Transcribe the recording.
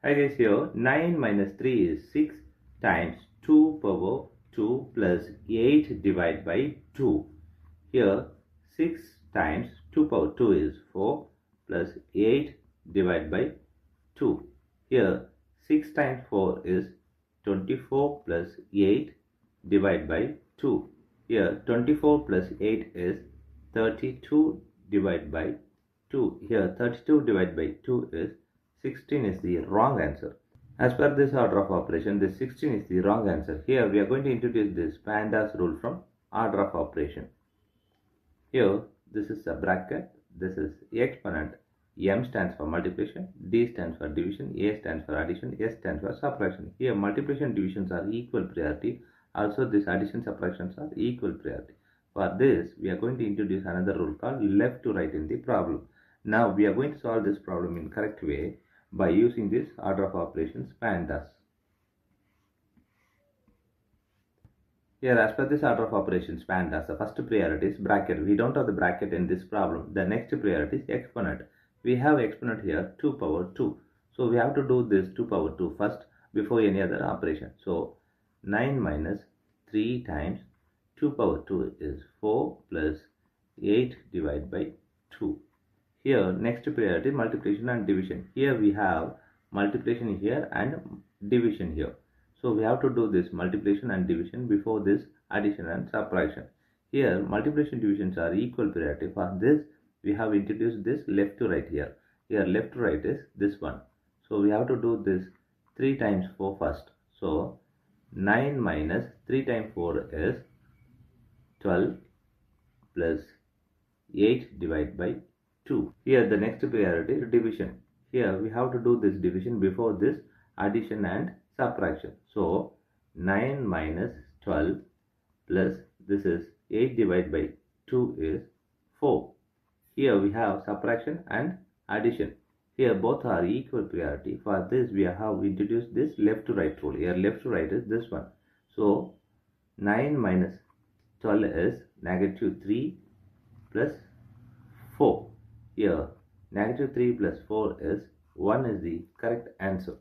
Hi guys, here 9 minus 3 is 6 times 2 power 2 plus 8 divided by 2. Here 6 times 2 power 2 is 4 plus 8 divided by 2. Here 6 times 4 is 24 plus 8 divided by 2. Here 24 plus 8 is 32 divided by 2. Here 32 divided by 2 is 16 is the wrong answer. As per this order of operation, this 16 is the wrong answer. Here we are going to introduce this PEMDAS rule from order of operation. Here this is a bracket, this is exponent, M stands for multiplication, D stands for division, A stands for addition, S stands for subtraction. Here multiplication divisions are equal priority. Also this addition subtractions are equal priority. For this we are going to introduce another rule called left to right in the problem. Now we are going to solve this problem in correct way by using this order of operations PEMDAS. Here, as per this order of operations PEMDAS, the first priority is bracket. We don't have the bracket in this problem. The next priority is exponent. We have exponent here 2 power 2. So we have to do this 2 power 2 first before any other operation. So 9 minus 3 times 2 power 2 is 4 plus 8 divided by 2. Here next priority multiplication and division. Here we have multiplication here and division here. So we have to do this multiplication and division before this addition and subtraction. Here multiplication divisions are equal priority. For this we have introduced this left to right here. Here left to right is this one. So we have to do this 3 times 4 first. So 9 minus 3 times 4 is 12 plus 8 divided by 2. Here the next priority is division. Here we have to do this division before this addition and subtraction. So 9 minus 12 plus this is 8 divided by 2 is 4. Here we have subtraction and addition. Here both are equal priority. For this we have introduced this left to right rule. Here left to right is this one. So 9 minus 12 is negative 3 plus 4. Here negative 3 plus 4 is 1 is the correct answer.